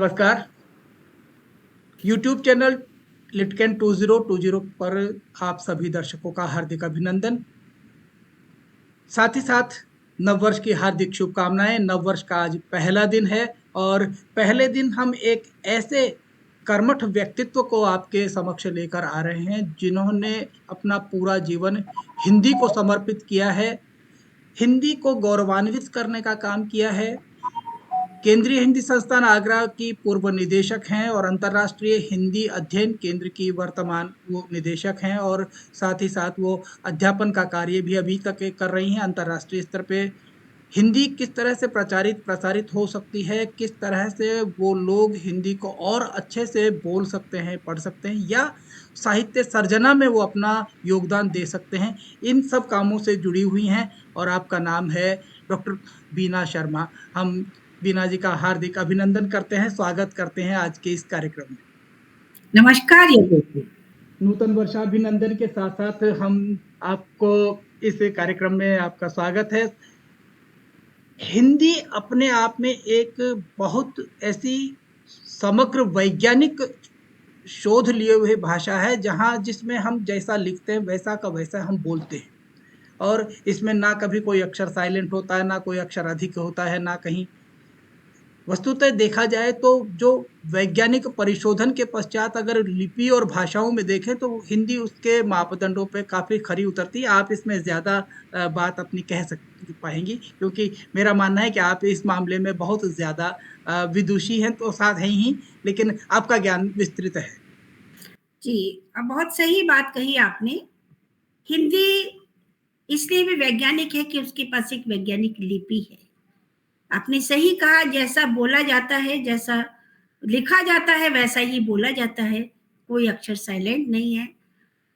नमस्कार। YouTube channel लिटकेन 2020 पर आप सभी दर्शकों का हार्दिक अभिनंदन। साथ ही साथ नववर्ष की हार्दिक शुभकामनाएं। नववर्ष का आज पहला दिन है और पहले दिन हम एक ऐसे कर्मठ व्यक्तित्व को आपके समक्ष लेकर आ रहे हैं जिन्होंने अपना पूरा जीवन हिंदी को समर्पित किया है, हिंदी को गौरवान्वित करने का काम किया है। केंद्रीय हिंदी संस्थान आगरा की पूर्व निदेशक हैं और अंतर्राष्ट्रीय हिंदी अध्ययन केंद्र की वर्तमान वो निदेशक हैं और साथ ही साथ वो अध्यापन का कार्य भी अभी तक कर रही हैं। अंतर्राष्ट्रीय स्तर पे हिंदी किस तरह से प्रसारित हो सकती है, किस तरह से वो लोग हिंदी को और अच्छे से बोल सकते हैं, पढ़ सकते हैं या साहित्य सर्जना में वो अपना योगदान दे सकते हैं, इन सब कामों से जुड़ी हुई हैं। और आपका नाम है डॉक्टर बीना शर्मा। हम बीना जी का हार्दिक अभिनंदन करते हैं, स्वागत करते हैं आज के इस कार्यक्रम में। नमस्कार योगेश। नूतन वर्षाभिनंदन के साथ साथ हम आपको इस कार्यक्रम में आपका स्वागत है। हिंदी अपने आप में एक बहुत ऐसी समग्र वैज्ञानिक शोध लिए हुए भाषा है जहाँ जिसमें हम जैसा लिखते हैं वैसा का वैसा हम बोलते हैं और इसमें ना कभी कोई अक्षर साइलेंट होता है, ना कोई अक्षर अधिक होता है, ना कहीं। वस्तुतः देखा जाए तो जो वैज्ञानिक परिशोधन के पश्चात अगर लिपि और भाषाओं में देखें तो हिंदी उसके मापदंडों पे काफ़ी खरी उतरती है। आप इसमें ज़्यादा बात अपनी कह पाएंगी क्योंकि मेरा मानना है कि आप इस मामले में बहुत ज़्यादा विदुषी हैं तो साथ हैं ही, लेकिन आपका ज्ञान विस्तृत है। जी, अब बहुत सही बात कही आपने। हिंदी इसलिए भी वैज्ञानिक है कि उसके पास एक वैज्ञानिक लिपि है। आपने सही कहा, जैसा बोला जाता है, जैसा लिखा जाता है वैसा ही बोला जाता है। कोई अक्षर साइलेंट नहीं है।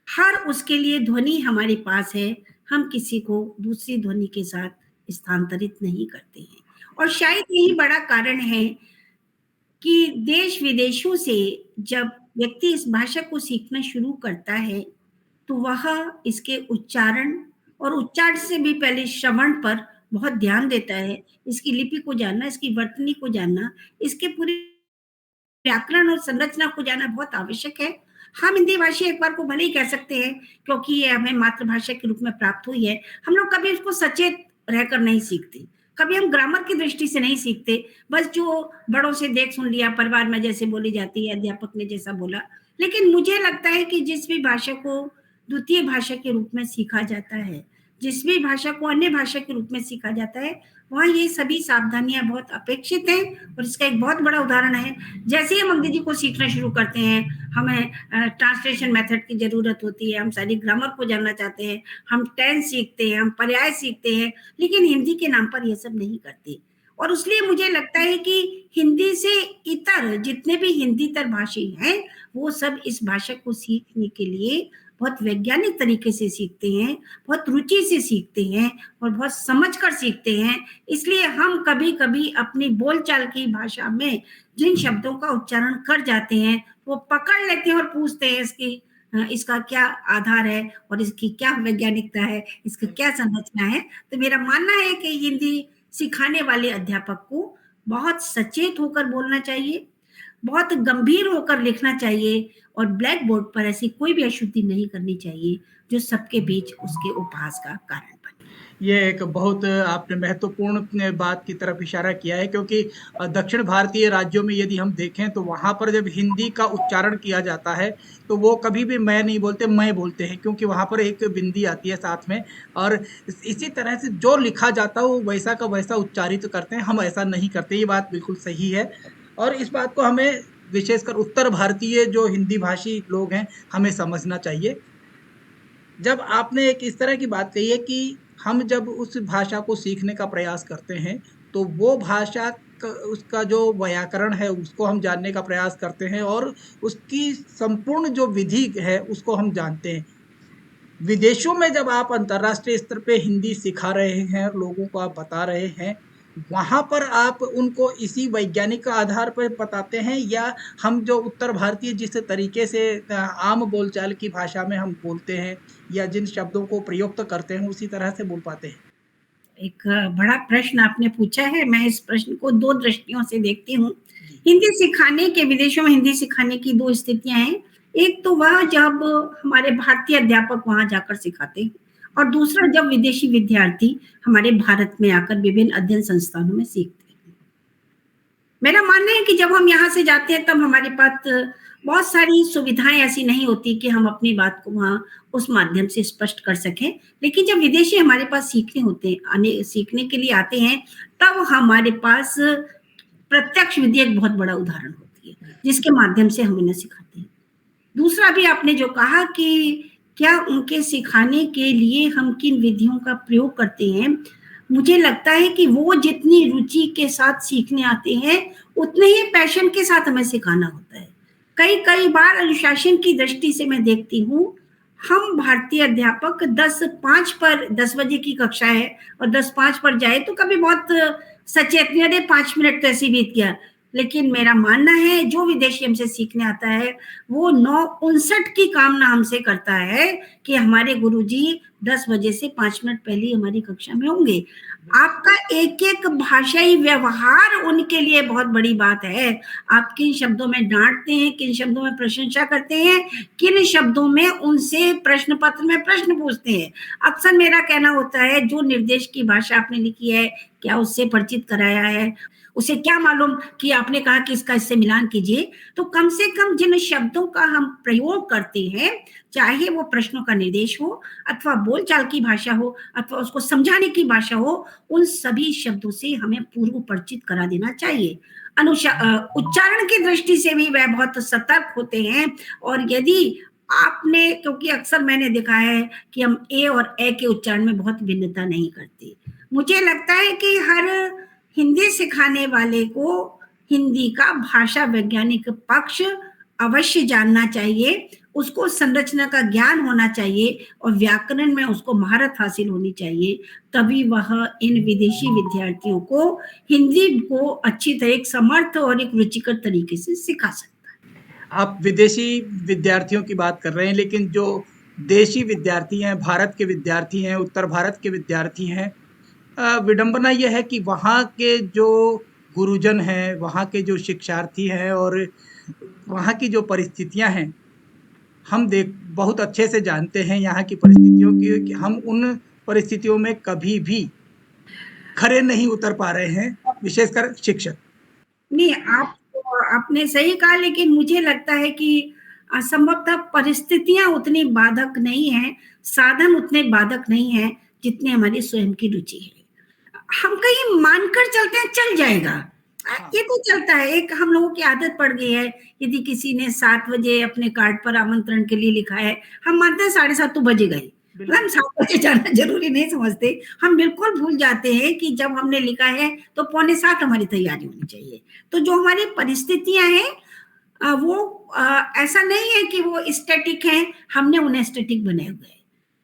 हर उसके लिए ध्वनि हमारे पास है। हम किसी को दूसरी ध्वनि के साथ स्थानांतरित नहीं करते हैं और शायद यही बड़ा कारण है कि देश विदेशों से जब व्यक्ति इस भाषा को सीखना शुरू करता है तो वह इसके उच्चारण और उच्चारण से भी पहले श्रवण पर बहुत ध्यान देता है। इसकी लिपि को जानना, इसकी वर्तनी को जानना, इसके पूरे व्याकरण और संरचना को जानना बहुत आवश्यक है। हम हिंदी भाषी एक बार को भले ही कह सकते हैं क्योंकि ये हमें मातृभाषा के रूप में प्राप्त हुई है। हम लोग कभी उसको सचेत रहकर नहीं सीखते, कभी हम ग्रामर की दृष्टि से नहीं सीखते। बस जो बड़ों से देख सुन लिया, परिवार में जैसे बोली जाती है, अध्यापक ने जैसा बोला। लेकिन मुझे लगता है कि जिस भी भाषा को द्वितीय भाषा के रूप में सीखा जाता है, जिस भी भाषा को अन्य भाषा के रूप में सीखा जाता है, वहाँ ये सभी सावधानियां बहुत अपेक्षित हैं। और इसका एक बहुत बड़ा उदाहरण है, जैसे ही हम अंग्रेजी को सीखना शुरू करते हैं, हमें ट्रांसलेशन मेथड की जरूरत होती है, हम सारी ग्रामर को जानना चाहते हैं, हम टेंस सीखते हैं, हम पर्याय सीखते हैं, लेकिन हिंदी के नाम पर यह सब नहीं करते। और इसलिए मुझे लगता है कि हिंदी से इतर जितने भी हिंदीतर भाषी हैं, वो सब इस भाषा को सीखने के लिए बहुत वैज्ञानिक तरीके से सीखते हैं, बहुत रुचि से सीखते हैं और बहुत समझकर सीखते हैं। इसलिए हम कभी-कभी अपनी बोलचाल की भाषा में जिन शब्दों का उच्चारण कर जाते हैं, वो पकड़ लेते हैं और पूछते हैं इसका क्या आधार है और इसकी क्या वैज्ञानिकता है, इसकी क्या संरचना है। तो मेरा मानना है कि हिंदी सिखाने वाले अध्यापक को बहुत सचेत होकर बोलना चाहिए, बहुत गंभीर होकर लिखना चाहिए और ब्लैक बोर्ड पर ऐसी कोई भी अशुद्धि नहीं करनी चाहिए जो सबके बीच उसके उपहास का कारण बने। ये एक बहुत आपने महत्वपूर्ण बात की तरफ इशारा किया है क्योंकि दक्षिण भारतीय राज्यों में यदि हम देखें तो वहाँ पर जब हिंदी का उच्चारण किया जाता है तो वो कभी भी मैं नहीं बोलते, मैं बोलते हैं, क्योंकि वहाँ पर एक बिंदी आती है साथ में। और इसी तरह से जो लिखा जाता है वो वैसा का वैसा उच्चारित करते हैं, हम ऐसा नहीं करते। ये बात बिल्कुल सही है और इस बात को हमें विशेषकर उत्तर भारतीय जो हिंदी भाषी लोग हैं हमें समझना चाहिए। जब आपने एक इस तरह की बात कही है कि हम जब उस भाषा को सीखने का प्रयास करते हैं तो वो भाषा उसका जो व्याकरण है उसको हम जानने का प्रयास करते हैं और उसकी संपूर्ण जो विधि है उसको हम जानते हैं। विदेशों में जब आप अंतर्राष्ट्रीय स्तर पे हिंदी सिखा रहे हैं, लोगों को आप बता रहे हैं, वहाँ पर आप उनको इसी वैज्ञानिक आधार पर बताते हैं या हम जो उत्तर भारतीय जिस तरीके से आम बोलचाल की भाषा में हम बोलते हैं या जिन शब्दों को प्रयुक्त करते हैं उसी तरह से बोल पाते हैं? एक बड़ा प्रश्न आपने पूछा है। मैं इस प्रश्न को 2 दृष्टियों से देखती हूँ। हिंदी सिखाने के विदेशों में हिंदी सिखाने की 2 स्थितियाँ हैं। एक तो वह जब हमारे भारतीय अध्यापक वहाँ जाकर सिखाते हैं और दूसरा जब विदेशी विद्यार्थी हमारे भारत में आकर विभिन्न अध्ययन संस्थानों में सीखते हैं। मेरा मानना है कि जब हम यहाँ से जाते हैं तब हमारे पास बहुत सारी सुविधाएँ ऐसी नहीं होती कि हम अपनी बात को वहाँ उस माध्यम से स्पष्ट कर सकें। लेकिन जब विदेशी हमारे पास सीखने के लिए आते हैं, तब हमारे पास प्रत्यक्ष विधि एक बहुत बड़ा उदाहरण होती है, जिसके माध्यम से हम इन्हें सिखाते हैं। दूसरा भी आपने जो कहा कि क्या उनके सिखाने के लिए हम किन विधियों का प्रयोग करते हैं, मुझे लगता है कि वो जितनी रुचि के साथ सीखने आते हैं, उतने ही पैशन के साथ हमें सिखाना होता है। कई बार अनुशासन की दृष्टि से मैं देखती हूँ, हम भारतीय अध्यापक 10 बजे की कक्षा है और 10:05 पर जाए तो कभी बहुत सचेत नहीं, अरे 5 मिनट तो ऐसे ही बीत गया। लेकिन मेरा मानना है जो विदेशी हमसे सीखने आता है, वो 9:59 की कामना हमसे करता है कि हमारे गुरुजी 10 बजे से 5 मिनट पहले ही हमारी कक्षा में होंगे। आपका एक-एक भाषाई व्यवहार उनके लिए बहुत बड़ी बात है। आप किन शब्दों में डाँटते हैं, किन शब्दों में प्रशंसा करते हैं, किन शब्दों में उनसे प्रश्न पत्र में प्रश्न पूछते हैं। अक्सर मेरा कहना होता है, जो निर्देश की भाषा आपने लिखी है, क्या उससे परिचित कराया है? उसे क्या मालूम कि आपने कहा कि इसका इससे मिलान कीजिए? तो कम से कम जिन शब्दों का हम प्रयोग करते हैं, चाहे वो प्रश्नों का निर्देश हो अथवा बोलचाल की भाषा हो अथवा उसको समझाने की भाषा हो, उन सभी शब्दों से हमें पूर्व परिचित करा देना चाहिए। उच्चारण की दृष्टि से भी वह बहुत सतर्क होते हैं और यदि आपने, क्योंकि अक्सर मैंने देखा है कि हम ए और ए के उच्चारण में बहुत भिन्नता नहीं करते। मुझे लगता है कि हर हिंदी सिखाने वाले को हिंदी का भाषा वैज्ञानिक पक्ष अवश्य जानना चाहिए, उसको संरचना का ज्ञान होना चाहिए और व्याकरण में उसको महारत हासिल होनी चाहिए, तभी वह इन विदेशी विद्यार्थियों को हिंदी को अच्छी तरह एक समर्थ और एक रुचिकर तरीके से सिखा सकता है। आप विदेशी विद्यार्थियों की बात कर रहे हैं, लेकिन जो देशी विद्यार्थी हैं, भारत के विद्यार्थी हैं, उत्तर भारत के विद्यार्थी हैं, विडंबना ये है कि वहाँ के जो गुरुजन हैं, वहाँ के जो शिक्षार्थी हैं और वहाँ की जो परिस्थितियाँ हैं, हम बहुत अच्छे से जानते हैं यहाँ की परिस्थितियों की, कि हम उन परिस्थितियों में कभी भी खरे नहीं उतर पा रहे हैं, विशेषकर शिक्षक। नहीं, आपने सही कहा, लेकिन मुझे लगता है कि संभवतः परिस्थितियां उतनी बाधक नहीं हैं, साधन उतने बाधक नहीं हैं जितनी हमारी स्वयं की रुचि है। हम कहीं मानकर चलते हैं चल जाएगा, ये तो चलता है। एक हम लोगों की आदत पड़ गई है, यदि किसी ने 7 बजे अपने कार्ड पर आमंत्रण के लिए लिखा है, हम मानते हैं 7:30 तो बजे गए, हम 7 बजे जाना जरूरी नहीं समझते। हम बिल्कुल भूल जाते हैं कि जब हमने लिखा है तो 6:45 हमारी तैयारी होनी चाहिए। तो जो हमारी परिस्थितियां हैं वो ऐसा नहीं है कि वो स्टैटिक हैं, हमने उन्हें स्टैटिक बनाए हुए हैं।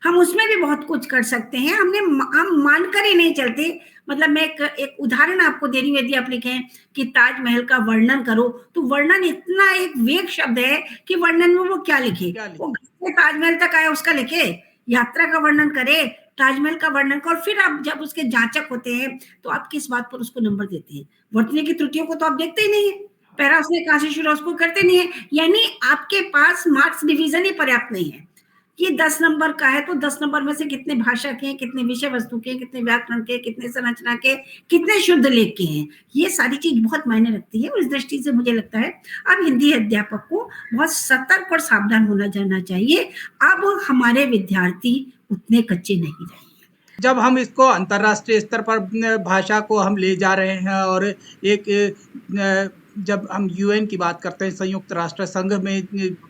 हम उसमें भी बहुत कुछ कर सकते हैं, हम मानकर ही नहीं चलते। मतलब मैं एक उदाहरण आपको दे रही हूँ, यदि आप लिखें कि ताजमहल का वर्णन करो, तो वर्णन इतना एक वेग शब्द है कि वर्णन में वो क्या लिखे, वो ताजमहल तक आया उसका लिखे, यात्रा का वर्णन करे, ताजमहल का वर्णन कर, फिर आप जब उसके जांचक होते हैं तो आप किस बात पर उसको नंबर देते हैं? वर्तनी की त्रुटियों को तो आप देखते ही नहीं है, पैरा उसने कहां से शुरू उसको करते नहीं है, यानी आपके पास मार्क्स डिवीजन ही पर्याप्त नहीं है। ये 10 नंबर का है तो 10 नंबर में से कितने भाषा के हैं, कितने विषय वस्तु के हैं, कितने व्याकरण के, कितने संरचना के, कितने शुद्ध लेख के हैं, ये सारी चीज बहुत मायने रखती है। उस दृष्टि से मुझे लगता है अब हिंदी अध्यापक को बहुत सतर्क और सावधान होना जाना चाहिए। अब हमारे विद्यार्थी उतने कच्चे नहीं रहे। जब हम इसको अंतर्राष्ट्रीय स्तर पर भाषा को हम ले जा रहे हैं और एक जब हम यूएन की बात करते हैं, संयुक्त राष्ट्र संघ में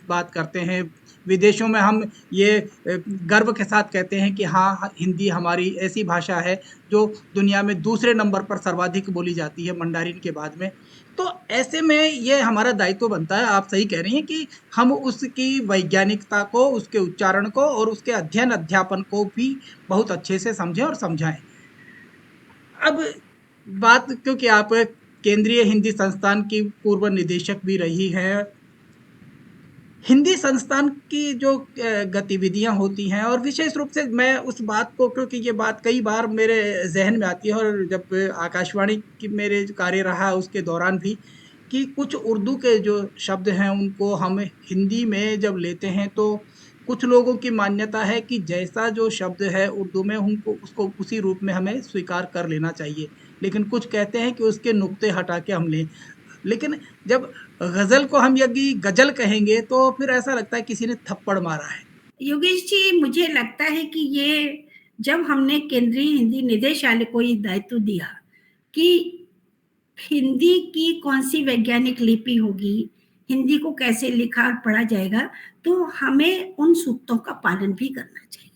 बात करते हैं, विदेशों में हम ये गर्व के साथ कहते हैं कि हाँ, हिंदी हमारी ऐसी भाषा है जो दुनिया में दूसरे नंबर पर सर्वाधिक बोली जाती है, मंडारिन के बाद में। तो ऐसे में ये हमारा दायित्व बनता है, आप सही कह रही हैं, कि हम उसकी वैज्ञानिकता को, उसके उच्चारण को और उसके अध्ययन अध्यापन को भी बहुत अच्छे से समझें और समझाएं। अब बात, क्योंकि आप केंद्रीय हिंदी संस्थान की पूर्व निदेशक भी रही हैं, हिंदी संस्थान की जो गतिविधियां होती हैं, और विशेष रूप से मैं उस बात को, क्योंकि ये बात कई बार मेरे जहन में आती है और जब आकाशवाणी की मेरे कार्य रहा उसके दौरान भी, कि कुछ उर्दू के जो शब्द हैं उनको हम हिंदी में जब लेते हैं तो कुछ लोगों की मान्यता है कि जैसा जो शब्द है उर्दू में उनको उसको उसी रूप में हमें स्वीकार कर लेना चाहिए। लेकिन कुछ कहते हैं कि उसके नुक्ते हटा के हम लें। लेकिन जब गज़ल को हम यदि गज़ल कहेंगे तो फिर ऐसा लगता है किसी ने थप्पड़ मारा है। योगेश जी, मुझे लगता है कि ये जब हमने केंद्रीय हिंदी निदेशालय को ये दायित्व दिया कि हिंदी की कौन सी वैज्ञानिक लिपि होगी, हिंदी को कैसे लिखा और पढ़ा जाएगा, तो हमें उन सूक्तों का पालन भी करना चाहिए।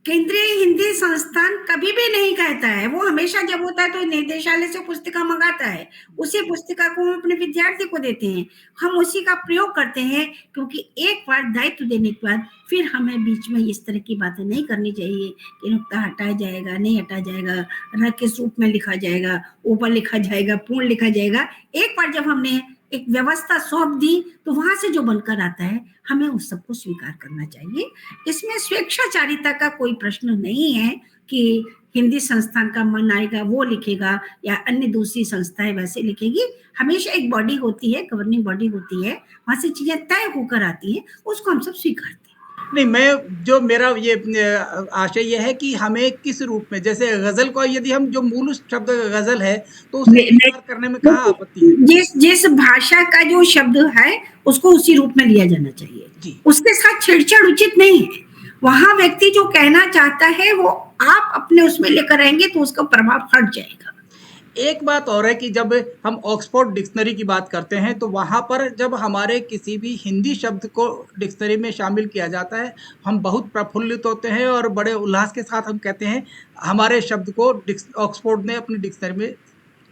केंद्रीय हिंदी संस्थान कभी भी नहीं कहता है, वो हमेशा जब होता है तो निदेशालय से पुस्तिका मंगाता है, उसी पुस्तिका को हम अपने विद्यार्थी को देते हैं, हम उसी का प्रयोग करते हैं, क्योंकि एक बार दायित्व देने के बाद फिर हमें बीच में इस तरह की बातें नहीं करनी चाहिए कि नुक्ता हटाया जाएगा, नहीं हटाया जाएगा, र किस रूप में लिखा जाएगा, ऊपर लिखा जाएगा, पूर्ण लिखा जाएगा। एक बार जब हमने एक व्यवस्था सौंप दी तो वहां से जो बनकर आता है हमें उस सबको स्वीकार करना चाहिए। इसमें स्वेच्छाचारिता का कोई प्रश्न नहीं है कि हिंदी संस्थान का मन आएगा वो लिखेगा या अन्य दूसरी संस्थाएं वैसे लिखेगी। हमेशा एक बॉडी होती है, गवर्निंग बॉडी होती है, वहां से चीजें तय होकर आती हैं, उसको हम सब स्वीकारते हैं। नहीं, मैं जो मेरा ये आशय ये है कि हमें किस रूप में, जैसे गज़ल को यदि हम जो मूल शब्द गज़ल है तो उसे स्वीकार करने में कहाँ आपत्ति है? जिस जिस भाषा का जो शब्द है उसको उसी रूप में लिया जाना चाहिए, जी। उसके साथ छेड़छाड़ उचित नहीं है। वहां व्यक्ति जो कहना चाहता है वो आप अपने उसमें लेकर आएंगे तो उसका प्रभाव हट जाएगा। एक बात और है कि जब हम ऑक्सफोर्ड डिक्शनरी की बात करते हैं तो वहाँ पर जब हमारे किसी भी हिंदी शब्द को डिक्शनरी में शामिल किया जाता है, हम बहुत प्रफुल्लित होते हैं और बड़े उल्लास के साथ हम कहते हैं हमारे शब्द को ऑक्सफोर्ड ने अपनी डिक्शनरी में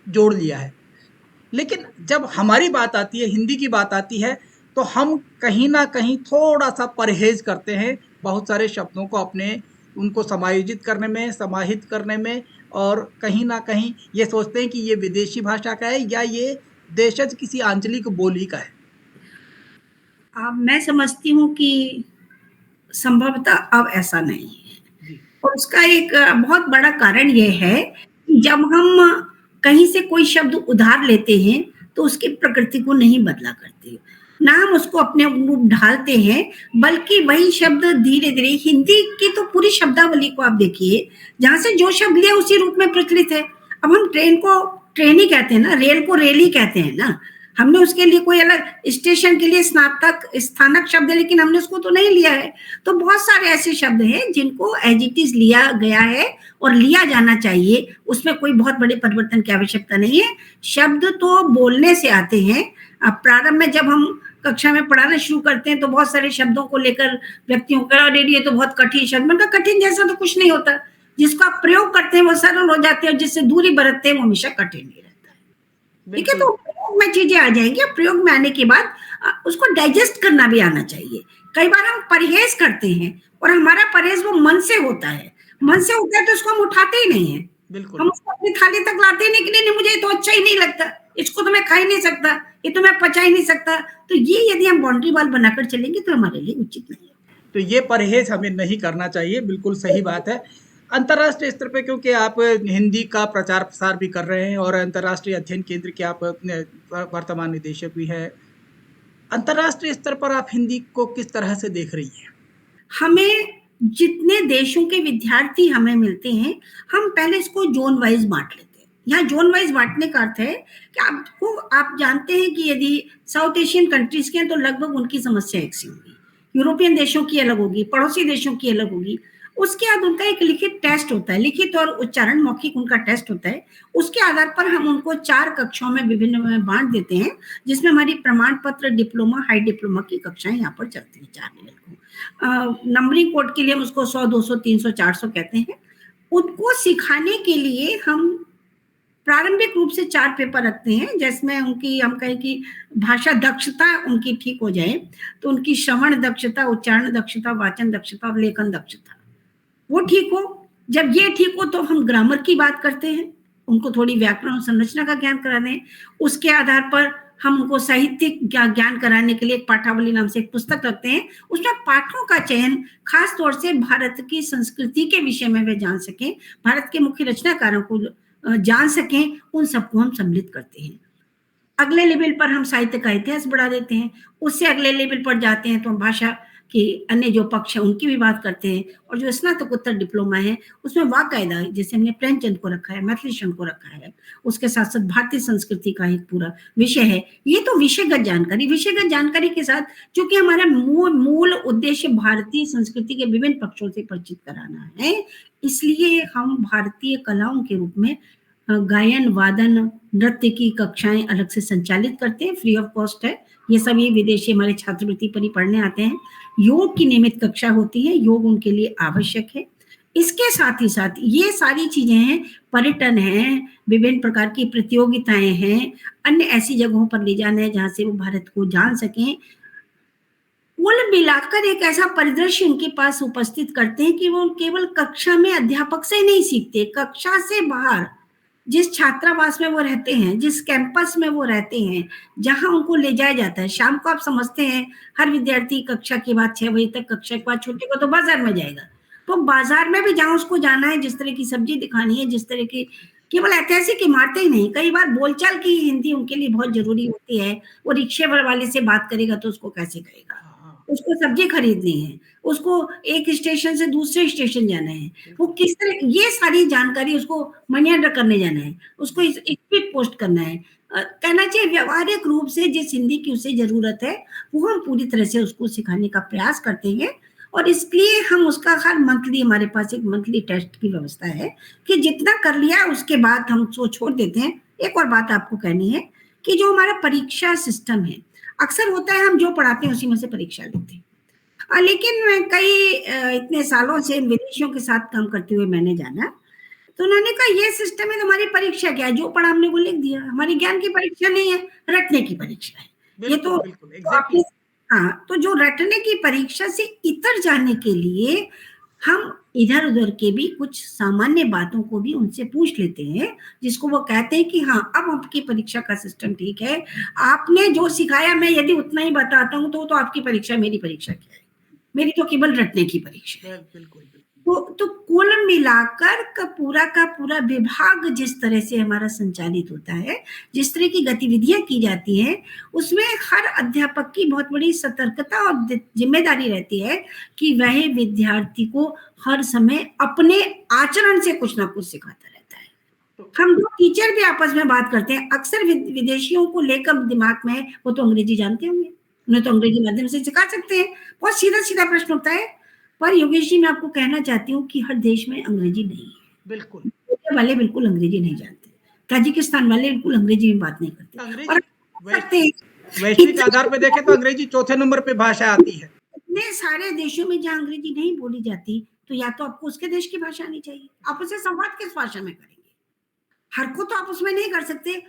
जोड़ लिया है। लेकिन जब हमारी बात आती है, हिंदी की बात आती है, तो हम कहीं न कहीं थोड़ा-सा परहेज़ करते हैं बहुत सारे शब्दों को अपने उनको समायोजित करने में, समाहित करने में, और कहीं न कहीं ये सोचते हैं कि ये विदेशी भाषा का है या ये देशज किसी आंचलिक बोली का है। मैं समझती हूँ कि संभवतः अब ऐसा नहीं है। जी। और उसका एक बहुत बड़ा कारण ये है कि जब हम कहीं से कोई शब्द उधार लेते हैं तो उसकी प्रकृति को नहीं बदला करते, ना हम उसको अपने अनुरूप ढालते हैं, बल्कि वही शब्द धीरे धीरे, हिंदी की तो पूरी शब्दावली को आप देखिए, जहां से जो शब्द लिया उसी रूप में प्रचलित है। अब हम ट्रेन को ट्रेन ही कहते हैं ना, रेल को रेल ही कहते हैं ना, हमने उसके लिए कोई अलग स्टेशन के लिए स्नातक स्थानक शब्द है, लेकिन हमने उसको तो नहीं लिया है। तो बहुत सारे ऐसे शब्द हैं जिनको एज इट इज लिया गया है और लिया जाना चाहिए, उसमें कोई बहुत बड़े परिवर्तन की आवश्यकता नहीं है। शब्द तो बोलने से आते हैं। अब प्रारंभ में जब हम कक्षा में पढ़ाना शुरू करते हैं तो बहुत सारे शब्दों को लेकर व्यक्तियों का, अरे ये तो बहुत कठिन शब्द, मतलब कठिन जैसा तो कुछ नहीं होता, जिसको आप प्रयोग करते हैं वो सरल हो जाते हैं और जिससे दूरी बरतते हैं वो हमेशा कठिन ही रहता है। ठीक है, तो प्रयोग में चीजें आ जाएंगी, प्रयोग में आने के बाद उसको डाइजेस्ट करना भी आना चाहिए। कई बार हम परहेज करते हैं और हमारा परहेज वो मन से होता है, मन से होता है तो उसको हम उठाते ही नहीं है, बिल्कुल। हम उसको अपनी थाली तक लाते ही नहीं कि नहीं मुझे तो अच्छा ही नहीं लगता, इसको तो मैं खा ही नहीं सकता, ये तो मैं पचा ही नहीं सकता। तो ये यदि हम बाउंड्री वॉल बनाकर चलेंगे तो हमारे लिए उचित नहीं है। तो ये परहेज हमें नहीं करना चाहिए, बिल्कुल सही बात है। अंतर्राष्ट्रीय स्तर पे क्योंकि आप हिंदी का प्रचार प्रसार भी कर रहे हैं और अंतर्राष्ट्रीय अध्ययन केंद्र के आप वर्तमान निदेशक भी हैं, अंतर्राष्ट्रीय स्तर पर आप हिंदी को किस तरह से देख रही हैं? हमें जितने देशों के विद्यार्थी हमें मिलते हैं, हम पहले इसको जोन वाइज बांट लेते हैं। यहाँ जोन वाइज बांटने का अर्थ है कि आप जानते हैं कि यदि साउथ एशियन कंट्रीज के हैं तो लगभग उनकी समस्या एक सी होगी, यूरोपियन देशों की अलग होगी, पड़ोसी देशों की अलग होगी। उसके बाद उनका एक लिखित टेस्ट होता है, लिखित और उच्चारण मौखिक उनका टेस्ट होता है। उसके आधार पर हम उनको 4 कक्षाओं में विभिन्न में बांट देते हैं, जिसमें हमारी प्रमाण पत्र, डिप्लोमा, हाई डिप्लोमा की कक्षाएं यहाँ पर चलती हैं 4 लेवल को। नंबरिंग कोड के लिए हम उसको 100, 200, 300, 400 कहते हैं। उनको सिखाने के लिए हम प्रारंभिक रूप से 4 पेपर रखते हैं, जिसमें उनकी हम कहें कि भाषा दक्षता उनकी ठीक हो जाए, तो उनकी श्रवण दक्षता, उच्चारण दक्षता, वाचन दक्षता और लेखन दक्षता वो ठीक हो। जब ये ठीक हो तो हम ग्रामर की बात करते हैं, उनको थोड़ी व्याकरण और संरचना का ज्ञान कराते हैं। उसके आधार पर हम उनको साहित्यिक ज्ञान कराने के लिए एक पाठावली नाम से एक पुस्तक रखते हैं। उसमें पाठों का चयन खास तौर से भारत की संस्कृति के विषय में वे जान सकें, भारत के मुख्य रचनाकारों को जान सकें, उन सबको हम सम्मिलित करते हैं। अगले लेवल पर हम साहित्य का इतिहास बढ़ा देते हैं, उससे अगले लेवल पर जाते हैं तो हम भाषा कि अन्य जो पक्ष है उनकी भी बात करते हैं, और जो स्नातकोत्तर डिप्लोमा है उसमें वाकायदा जैसे हमने प्रेमचंद को रखा है, मैथिलीशरण को रखा है, उसके साथ साथ भारतीय संस्कृति का एक पूरा विषय है। ये तो विषयगत जानकारी के साथ, चूंकि हमारा मूल उद्देश्य भारतीय संस्कृति के विभिन्न पक्षों से परिचित कराना है, इसलिए हम भारतीय कलाओं के रूप में गायन, वादन, नृत्य की कक्षाएं अलग से संचालित करते हैं, फ्री ऑफ कॉस्ट है। ये सब ये विदेशी हमारे छात्रवृत्ति पर ही पढ़ने आते हैं। योग की नियमित कक्षा होती है, योग उनके लिए आवश्यक है। इसके साथ ही साथ ये सारी चीजें हैं, पर्यटन है, विभिन्न प्रकार की प्रतियोगिताएं हैं, अन्य ऐसी जगहों पर ले जाना है जहां से वो भारत को जान सकें। कुल मिलाकर एक ऐसा परिदृश्य उनके पास उपस्थित करते हैं कि वो केवल कक्षा में अध्यापक से नहीं सीखते, कक्षा से बाहर जिस छात्रावास में वो रहते हैं, जिस कैंपस में वो रहते हैं, जहां उनको ले जाया जाता है। शाम को आप समझते हैं हर विद्यार्थी कक्षा के बाद 6 बजे तक, कक्षा के बाद छुट्टी को तो बाजार में जाएगा। तो बाजार में भी जहां उसको जाना है, जिस तरह की सब्जी दिखानी है, जिस तरह की केवल ऐतिहासिक इमारतें ही नहीं, कई बार बोलचाल की हिंदी उनके लिए बहुत जरूरी होती है। वो रिक्शे वाले से बात करेगा तो उसको कैसे कहेगा, उसको सब्जी खरीदनी है, उसको एक स्टेशन से दूसरे स्टेशन जाना है, वो किस तरह, ये सारी जानकारी उसको मनी ऑर्डर करने जाना है, उसको स्पीड पोस्ट करना है। कहना चाहिए व्यवहारिक रूप से जिस हिंदी की उसे जरूरत है वो हम पूरी तरह से उसको सिखाने का प्रयास करते हैं। और इसलिए हम उसका हर मंथली, हमारे पास एक मंथली टेस्ट की व्यवस्था है कि जितना कर लिया उसके बाद हम उसको छोड़ देते हैं। एक और बात आपको कहनी है कि जो हमारा परीक्षा सिस्टम है, अक्सर होता है हम जो पढ़ाते हैं उसी में से परीक्षा लेते हैं। लेकिन कई इतने सालों से विदेशियों के साथ काम करते हुए मैंने जाना, तो उन्होंने कहा ये सिस्टम है, तुम्हारी परीक्षा क्या है, जो पढ़ा हमने वो लिख दिया, हमारी ज्ञान की परीक्षा नहीं है, रटने की परीक्षा है। ये बिल्कुल, तो बिल्कुल, तो आपने, एग्ज़ैक्टली। हाँ, तो जो रटने की परीक्षा से इतर जाने के लिए हम इधर-उधर के भी कुछ सामान्य बातों को भी उनसे पूछ लेते हैं, जिसको वो कहते हैं कि हाँ, अब आपकी परीक्षा का सिस्टम ठीक है। आपने जो सिखाया मैं यदि उतना ही बताता हूँ तो आपकी परीक्षा मेरी परीक्षा क्या है? मेरी तो केवल रटने की परीक्षा है। बिल्कुल, बिल्कुल। तो कुल मिलाकर का पूरा विभाग जिस तरह से हमारा संचालित होता है, जिस तरह की गतिविधियां की जाती हैं, उसमें हर अध्यापक की बहुत बड़ी सतर्कता और जिम्मेदारी रहती है कि वह विद्यार्थी को हर समय अपने आचरण से कुछ ना कुछ सिखाता रहता है। हम दो टीचर भी आपस में बात करते हैं, अक्सर विदेशियों को लेकर दिमाग में वो तो अंग्रेजी जानते होंगे, उन्हें तो अंग्रेजी माध्यम से सिखा सकते हैं। बहुत सीधा सीधा प्रश्न होता है, पर योगेश जी मैं आपको कहना चाहती हूँ कि हर देश में अंग्रेजी नहीं है। बिल्कुल। इंडिया वाले बिल्कुल अंग्रेजी नहीं जानते, ताजिकिस्तान वाले बिल्कुल अंग्रेजी में बात नहीं करते, और अंग्रेजी सकते हैं वैश्विक इतने आधार पे देखें तो अंग्रेजी चौथे नंबर पे भाषा आती है। इतने सारे देशों में जहाँ अंग्रेजी नहीं बोली जाती, तो या तो आपको उसके देश की भाषा आनी चाहिए, आप उससे संवाद किस भाषा में करेंगे? हर को तो आप उसमें नहीं कर सकते।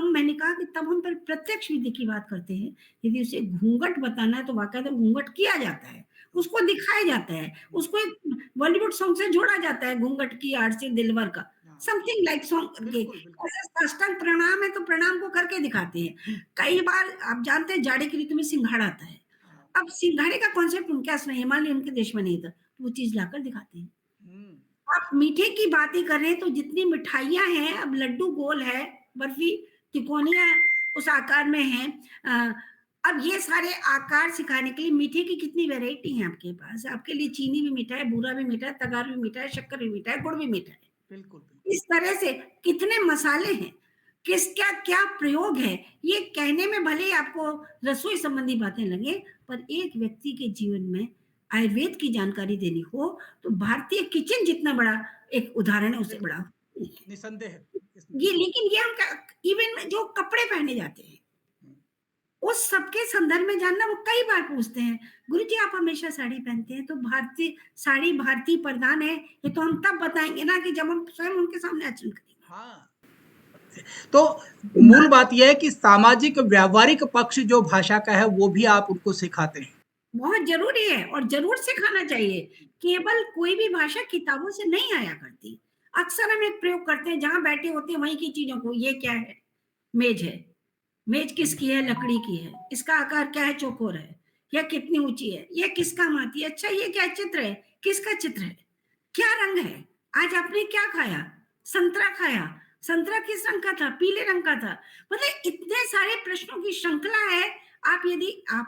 मैंने कहा कि तब हम प्रत्यक्ष विधि की बात करते हैं। यदि उसे घूंघट बताना है तो वाकायदा घूंघट किया जाता है, उसको दिखाया जाता है, उसको एक बॉलीवुड सॉन्ग से जोड़ा जाता है, घूंघट की आड़ से दिलवर का समथिंग लाइक सॉन्ग करके। बिल्कुल, बिल्कुल। ऐसे साष्टांग प्रणाम है तो प्रणाम को करके दिखाते हैं। कई बार आप जानते हैं जाड़े की ऋतु में सिंघाड़ा आता है, अब सिंघाड़े का कॉन्सेप्ट उनके पास नहीं है, मान लीजिए उनके देश में नहीं था, तो वो चीज लाकर दिखाते हैं। आप मीठे की बात ही कर रहे हैं तो जितनी मिठाइयाँ हैं, अब लड्डू गोल है, बर्फी तिकोनियाँ उस आकार में हैं। अब ये सारे आकार सिखाने के लिए मीठे की कितनी वैरायटी है आपके पास, आपके लिए चीनी भी मीठा है, बूरा भी मीठा है, तगार भी मीठा है, शक्कर भी मीठा है, गुड़ भी मीठा है। बिल्कुल, इस तरह से कितने मसाले हैं, किसका क्या प्रयोग है, ये कहने में भले ही आपको रसोई संबंधी बातें लगे, पर एक व्यक्ति के जीवन में आयुर्वेद की जानकारी देनी हो तो भारतीय किचन जितना बड़ा एक उदाहरण है उससे बड़ा नहीं है। निसंदेह है इसमें। ये लेकिन ये हम इवन में जो कपड़े पहने जाते हैं उस सबके संदर्भ में जानना, वो कई बार पूछते हैं गुरुजी आप हमेशा साड़ी पहनते हैं, तो भारतीय साड़ी भारतीय प्रधान है, ये तो हम तब बताएंगे ना कि जब हम स्वयं उनके सामने आचरण करेंगे। हाँ, तो मूल बात यह है कि सामाजिक व्यावहारिक पक्ष जो भाषा का है वो भी आप उनको सिखाते हैं। बहुत जरूरी है और जरूर सिखाना चाहिए। केवल कोई भी भाषा किताबों से नहीं आया करती। अक्सर हम एक प्रयोग करते हैं, जहां बैठे होते हैं वहीं की चीजों को, ये क्या है, मेज है, मेज किसकी है, लकड़ी की है, इसका आकार क्या है, चौकोर है, यह कितनी ऊंची है, यह किस काम आती है, अच्छा ये क्या चित्र है, किसका चित्र है, क्या रंग है, आज आपने क्या खाया, संतरा खाया, संतरा किस रंग का था? पीले रंग का था। मतलब इतने सारे प्रश्नों की श्रृंखला है। आप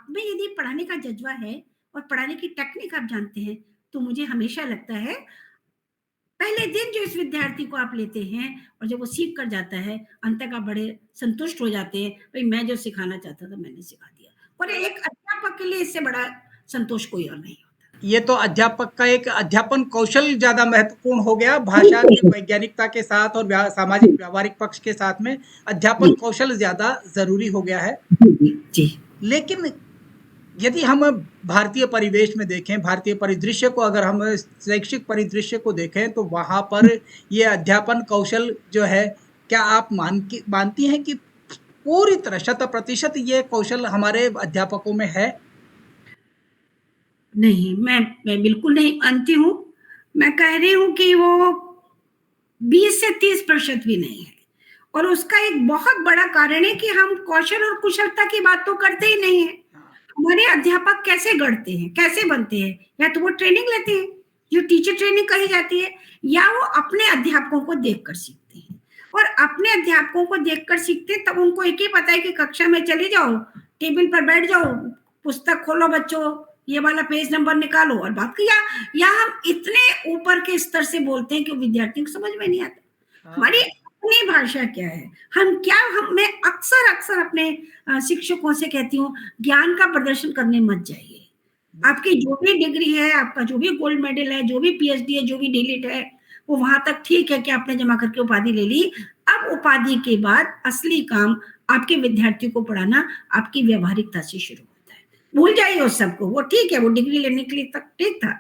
में यदि पढ़ाने का जज्बा है और पढ़ाने की टेक्निक आप जानते हैं, तो मुझे हमेशा लगता है पहले दिन जो इस विद्यार्थी को आप लेते हैं और जब वो सीख कर जाता है, अंत तक आप बड़े संतुष्ट हो जाते हैं, भई मैं जो सिखाना चाहता था मैंने सिखा दिया। और एक अध्यापक के लिए इससे बड़ा संतोष कोई और नहीं होता। ये तो अध्यापक का एक अध्यापन कौशल ज़्यादा महत्वपूर्ण हो गया, भाषा की वैज्ञानिकता के साथ और सामाजिक व्यावहारिक पक्ष के साथ में अध्यापन जी, कौशल ज़्यादा ज़रूरी हो गया है। जी। लेकिन यदि हम भारतीय परिवेश में देखें, भारतीय परिदृश्य को अगर हम शैक्षिक परिदृश्य को देखें, तो वहाँ पर ये अध्यापन कौशल जो है, क्या आप मानती हैं कि पूरी तरह 100% ये कौशल हमारे अध्यापकों में है? नहीं, मैं बिल्कुल नहीं मानती हूँ। मैं कह रही हूँ कि वो 20 से 30% भी नहीं है। और उसका एक बहुत बड़ा कारण है कि हम कौशल और कुशलता की बात तो करते ही नहीं हैं। हमारे अध्यापक कैसे गढ़ते हैं, कैसे बनते हैं? या तो वो ट्रेनिंग लेते हैं, जो टीचर ट्रेनिंग कही जाती है, या वो अपने अध्यापकों को देखकर सीखते हैं। और अपने अध्यापकों को देखकर सीखते हैं, तब उनको एक ही पता है कि कक्षा में चले जाओ, टेबल पर बैठ जाओ, पुस्तक खोलो बच्चों, ये वाला पेज नंबर निकालो और बात किया। या हम इतने ऊपर के स्तर से बोलते हैं कि विद्यार्थियों को समझ में नहीं आता। हमारी अपनी भाषा क्या है? मैं अक्सर अपने शिक्षकों से कहती हूँ, ज्ञान का प्रदर्शन करने मत जाइए। आपकी जो भी डिग्री है, आपका जो भी गोल्ड मेडल है, जो भी पीएचडी है, जो भी डीलिट है, वो वहां तक ठीक है कि आपने जमा करके उपाधि ले ली। अब उपाधि के बाद असली काम आपके विद्यार्थियों को पढ़ाना आपकी व्यवहारिकता से शुरू होता है। भूल जाइए उस सबको, वो ठीक है, वो डिग्री लेने के लिए तक ठीक था।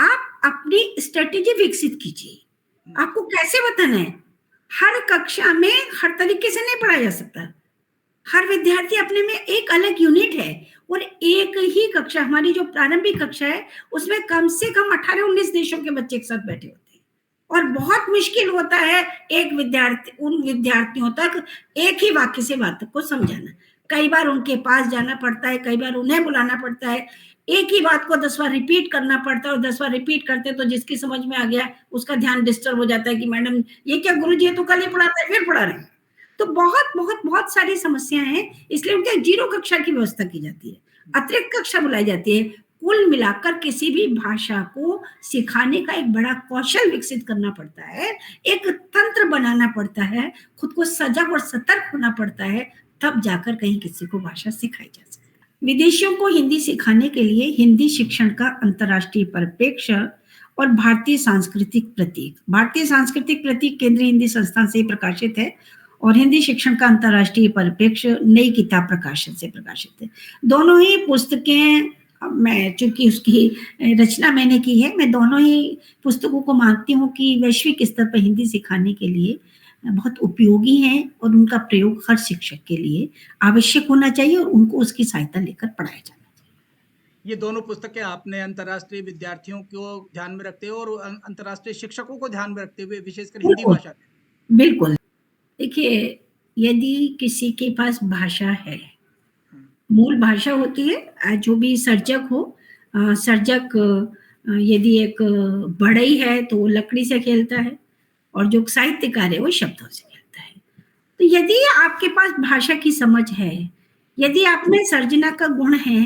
आप अपनी स्ट्रेटेजी विकसित कीजिए। आपको कैसे बताना है? हर कक्षा में हर तरीके से नहीं पढ़ाया जा सकता। हर विद्यार्थी अपने में एक अलग यूनिट है। और एक ही कक्षा, हमारी जो प्रारंभिक कक्षा है, उसमें कम से कम 18-19 देशों के बच्चे एक साथ बैठे होते हैं। और बहुत मुश्किल होता है उन विद्यार्थियों तक एक ही वाक्य से बात को समझाना। कई बार उनके पास जाना पड़ता है, कई बार उन्हें बुलाना पड़ता है, एक ही बात को 10 बार रिपीट करना पड़ता है। और 10 बार रिपीट करते तो जिसकी समझ में आ गया उसका ध्यान डिस्टर्ब हो जाता है कि मैडम ये क्या, गुरुजी ये तो कल ही पढ़ाता है, फिर पढ़ा रहे हैं। तो बहुत सारी समस्याएं हैं, इसलिए उनके 0 कक्षा की व्यवस्था की जाती है, अतिरिक्त कक्षा बुलाई जाती है। कुल मिलाकर किसी भी भाषा को सिखाने का एक बड़ा कौशल विकसित करना पड़ता है, एक तंत्र बनाना पड़ता है, खुद को सजग और सतर्क होना पड़ता है, तब जाकर कहीं किसी को भाषा सिखाई जा सकती है। विदेशियों को हिंदी सिखाने के लिए हिंदी शिक्षण का अंतर्राष्ट्रीय परिप्रेक्ष्य और भारतीय सांस्कृतिक प्रतीक केंद्रीय हिंदी संस्थान से प्रकाशित है और हिंदी शिक्षण का अंतर्राष्ट्रीय परिप्रेक्ष्य नई किताब प्रकाशन से प्रकाशित है। दोनों ही पुस्तकें, मैं चूंकि उसकी रचना मैंने की है, मैं दोनों ही पुस्तकों को मानती हूँ कि वैश्विक स्तर पर हिंदी सिखाने के लिए बहुत उपयोगी हैं और उनका प्रयोग हर शिक्षक के लिए आवश्यक होना चाहिए और उनको उसकी सहायता लेकर पढ़ाया जाना चाहिए। ये दोनों पुस्तकें आपने अंतर्राष्ट्रीय विद्यार्थियों को ध्यान में रखते हुए और अंतर्राष्ट्रीय शिक्षकों को ध्यान में रखते हुए, विशेषकर हिंदी बिल्कुल, भाषा में। बिल्कुल। देखिए, यदि किसी के पास भाषा है, हम्म, मूल भाषा होती है, जो भी सर्जक हो, सर्जक यदि एक बढ़ई है तो वो लकड़ी से खेलता है और जो साहित्यकार है वो शब्दों से खेलता है। तो यदि आपके पास भाषा की समझ है, यदि आप में सर्जना का गुण है,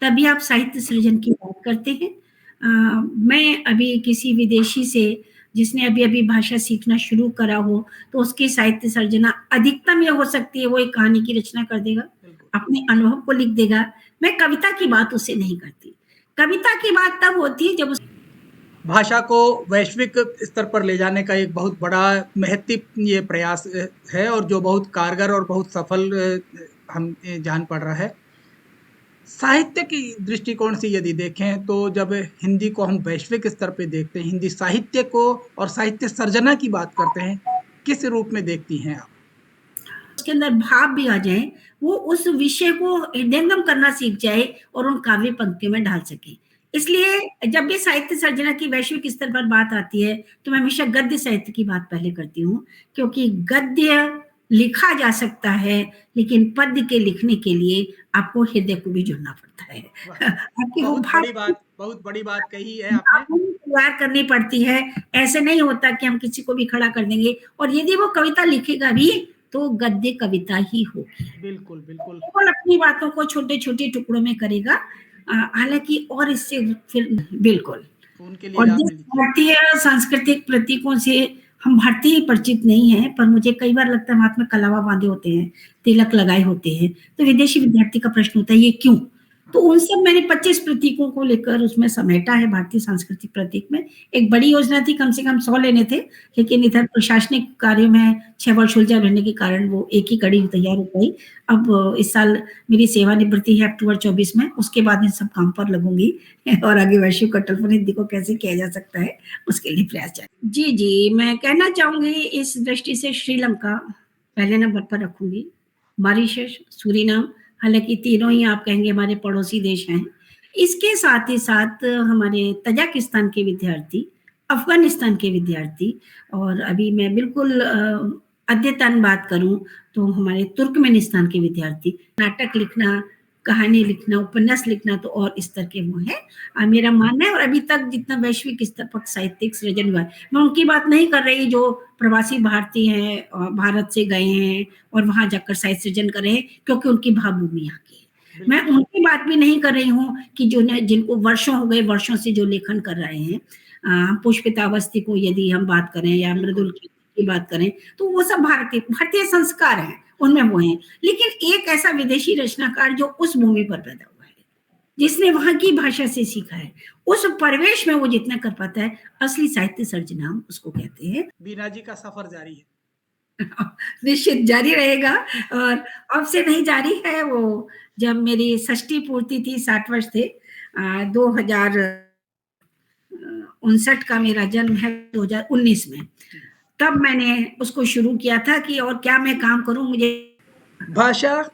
तभी आप साहित्य सृजन की बात करते हैं। मैं अभी किसी विदेशी से, जिसने अभी-अभी भाषा सीखना शुरू करा हो, तो उसकी साहित्य सर्जना अधिकतम ये हो सकती है, वो एक कहानी की रचना कर देगा, बिल्कुल। अपने अनुभव को लिख देगा। मैं कविता की बात उससे नहीं करती। कविता की बात तब होती है जब उस भाषा को वैश्विक स्तर पर ले जाने का एक बहुत बड़ा महत्व ये प्रयास है और जो बहुत कारगर और बहुत सफल हम जान पड़ रहा है। साहित्य की दृष्टिकोण से यदि देखें तो जब हिंदी को हम वैश्विक स्तर पे देखते हैं, हिंदी साहित्य को और साहित्य सर्जना की बात करते हैं, किस रूप में देखती हैं आप? उसके अंदर भाव भी आ जाए, वो उस विषय को हृदयंगम करना सीख जाए और उन काव्य पंक्तियों में ढाल सके। इसलिए जब भी साहित्य सर्जना की वैश्विक स्तर पर बात आती है, तो मैं हमेशा गद्य साहित्य की बात पहले करती हूँ, क्योंकि गद्य लिखा जा सकता है, लेकिन पद्य के लिखने के लिए आपको हृदय को भी जुड़ना पड़ता है। वाह! आपकी वो भाव बहुत बड़ी बात कही है आपने। तैयार करनी पड़ती है। ऐसे नहीं होता कि हम किसी को भी खड़ा कर देंगे, और यदि वो कविता लिखेगा भी तो गद्य कविता ही होगी। बिल्कुल, बिल्कुल। केवल अपनी बातों को छोटे-छोटे टुकड़ों में करेगा। हालाँकि और इससे फिर बिल्कुल। उनके और लिए जिस आपने लिखी। भारतीय सांस्कृतिक प्रतीकों से हम भारतीय परिचित नहीं हैं, पर मुझे कई बार लगता है हाथ में कलावा बांधे होते हैं, तिलक लगाए होते हैं, तो विदेशी विद्यार्थी का प्रश्न होता है ये क्यों? तो उन सब मैंने 25 प्रतीकों को लेकर उसमें समेटा है भारतीय सांस्कृतिक प्रतीक में। एक बड़ी योजना थी, कम से कम 100 लेने थे, लेकिन इधर प्रशासनिक कार्यों में 6 वर्ष उलझा रहने के कारण वो एक ही कड़ी तैयार हो पाई। अब इस साल मेरी सेवानिवृत्ति है अक्टूबर 24 में, उसके बाद इन सब काम पर लगूँगी और आगे वैश्विक अटल हिंदी को कैसे किया जा सकता है, उसके लिए प्रयास जारी। जी, जी, मैं कहना चाहूँगी इस दृष्टि से श्रीलंका पहले नंबर पर रखूँगी, मॉरीशस, सूरीनाम, हालाँकि तीनों ही आप कहेंगे हमारे पड़ोसी देश हैं। इसके साथ ही साथ हमारे तजाकिस्तान के विद्यार्थी, अफ़गानिस्तान के विद्यार्थी, और अभी मैं बिल्कुल अद्यतन बात करूँ तो हमारे तुर्कमेनिस्तान के विद्यार्थी, नाटक लिखना, कहानी लिखना, उपन्यास लिखना तो और स्तर के वो हैं। मेरा मानना है, और अभी तक जितना वैश्विक स्तर पर साहित्यिक सृजन हुआ है, मैं उनकी बात नहीं कर रही जो प्रवासी भारतीय हैं, भारत से गए हैं और वहाँ जाकर साहित्य सृजन कर रहे हैं, क्योंकि उनकी भावभूमि यहाँ की है। मैं उनकी बात भी नहीं कर रही हूँ कि जो जिनको वर्षों हो गए, वर्षों से जो लेखन कर रहे हैं। पुष्पिता अवस्थी को यदि हम बात करें या मृदुल की बात करें, तो वो सब भारतीय संस्कार हैं, उनमें वो हैं। लेकिन एक ऐसा विदेशी रचनाकार जो उस भूमि पर पैदा हुआ है, जिसने वहां की भाषा से सीखा है, उस परिवेश में वो जितना कर पाता है, असली साहित्य सर्जना हम उसको कहते हैं। बीना जी का सफर जारी है। निश्चित जारी रहेगा, और अब से नहीं जारी है। वो जब मेरी षष्ठी पूर्ति थी, 60 वर्ष थे, 2059 का मेरा जन्म है, 2019 में, तब मैंने उसको शुरू किया था कि और क्या मैं काम करूं, मुझे भाषा,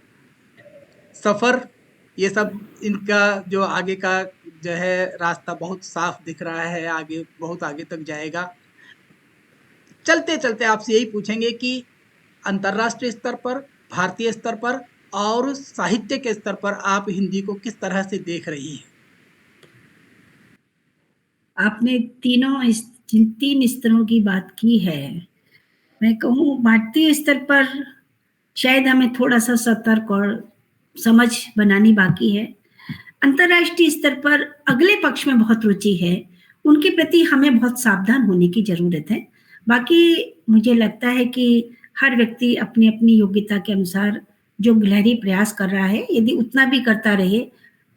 सफर, ये सब इनका जो आगे का जो है रास्ता बहुत साफ दिख रहा है, आगे बहुत आगे तक जाएगा। चलते चलते आपसे यही पूछेंगे कि अंतर्राष्ट्रीय स्तर पर, भारतीय स्तर पर और साहित्य के स्तर पर आप हिंदी को किस तरह से देख रही हैं? आपने जिन 3 स्तरों की बात की है, मैं कहूँ भारतीय स्तर पर शायद हमें थोड़ा-सा सतर्क और समझ बनानी बाकी है। अंतर्राष्ट्रीय स्तर पर अगले पक्ष में बहुत रुचि है, उनके प्रति हमें बहुत सावधान होने की ज़रूरत है। बाकी मुझे लगता है कि हर व्यक्ति अपनी-अपनी योग्यता के अनुसार जो गिलहरी प्रयास कर रहा है, यदि उतना भी करता रहे,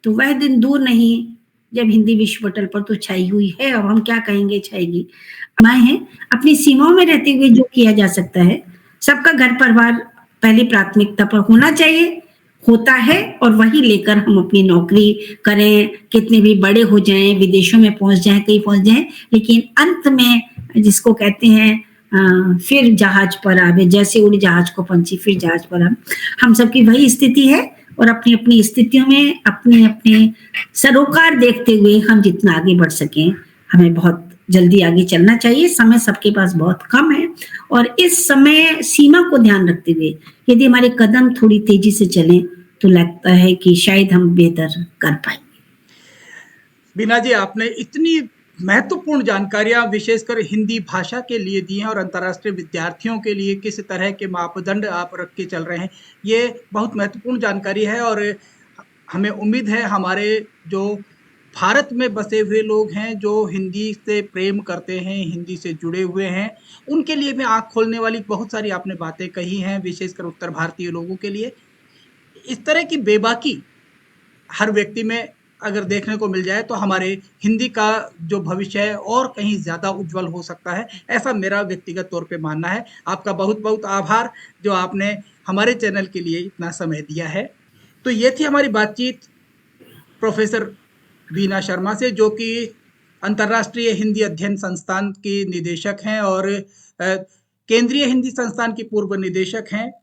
तो वह दिन दूर नहीं जब हिंदी विश्व पटल पर तो छाई हुई है, अब हम क्या कहेंगे छाएगी। सीमाएँ हैं, अपनी सीमाओं में रहते हुए जो किया जा सकता है, सबका घर परिवार पहली प्राथमिकता पर होना चाहिए, होता है, और वही लेकर हम अपनी नौकरी करें, कितने भी बड़े हो जाएँ, विदेशों में पहुँच जाएँ, कहीं पहुँच जाएँ, लेकिन अंत में जिसको कहते हैं फिर जहाज पर आवे, जैसे उड़ जहाज को पंछी फिर जहाज पर आवे, हम सबकी वही स्थिति है, और अपनी-अपनी स्थितियों में अपने-अपने सरोकार देखते हुए हम जितना आगे बढ़ सकें, हमें बहुत जल्दी आगे चलना चाहिए। समय सबके पास बहुत कम है, और इस समय सीमा को ध्यान रखते हुए यदि हमारे कदम थोड़ी तेजी से चलें, तो लगता है कि शायद हम बेहतर कर पाएंगे। बीना जी, आपने इतनी महत्वपूर्ण जानकारियां विशेषकर हिंदी भाषा के लिए दी हैं और अंतर्राष्ट्रीय विद्यार्थियों के लिए किस तरह के मापदंड आप रख के चल रहे हैं, ये बहुत महत्वपूर्ण जानकारी है। और हमें उम्मीद है हमारे जो भारत में बसे हुए लोग हैं, जो हिंदी से प्रेम करते हैं, हिंदी से जुड़े हुए हैं, उनके लिए भी आँख खोलने वाली बहुत सारी आपने बातें कही हैं, विशेषकर उत्तर भारतीय लोगों के लिए। इस तरह की बेबाकी हर व्यक्ति में अगर देखने को मिल जाए तो हमारे हिंदी का जो भविष्य है और कहीं ज़्यादा उज्जवल हो सकता है, ऐसा मेरा व्यक्तिगत तौर पे मानना है। आपका बहुत-बहुत आभार जो आपने हमारे चैनल के लिए इतना समय दिया है। तो ये थी हमारी बातचीत प्रोफ़ेसर बीना शर्मा से, जो कि अंतर्राष्ट्रीय हिंदी अध्ययन संस्थान की निदेशक हैं और केंद्रीय हिंदी संस्थान की पूर्व निदेशक हैं।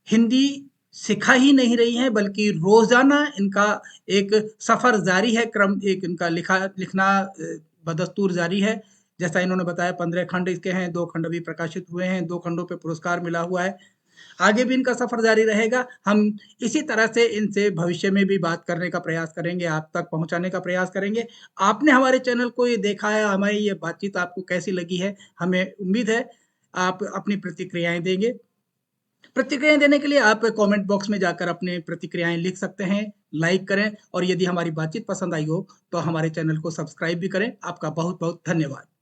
हिंदी सिखा ही नहीं रही हैं, बल्कि रोज़ाना इनका एक सफ़र जारी है, क्रम एक इनका लिखना बदस्तूर जारी है। जैसा इन्होंने बताया 15 खंड इसके हैं, 2 खंड अभी प्रकाशित हुए हैं, 2 खंडों पे पुरस्कार मिला हुआ है। आगे भी इनका सफ़र जारी रहेगा। हम इसी तरह से इनसे भविष्य में भी बात करने का प्रयास करेंगे, आप तक पहुँचाने का प्रयास करेंगे। आपने हमारे चैनल को ये देखा है, हमारी ये बातचीत आपको कैसी लगी है? हमें उम्मीद है आप अपनी प्रतिक्रियाएँ देंगे। प्रतिक्रियाएँ देने के लिए आप कमेंट बॉक्स में जाकर अपनी प्रतिक्रियाएँ लिख सकते हैं, लाइक करें और यदि हमारी बातचीत पसंद आई हो, तो हमारे चैनल को सब्सक्राइब भी करें। आपका बहुत-बहुत धन्यवाद।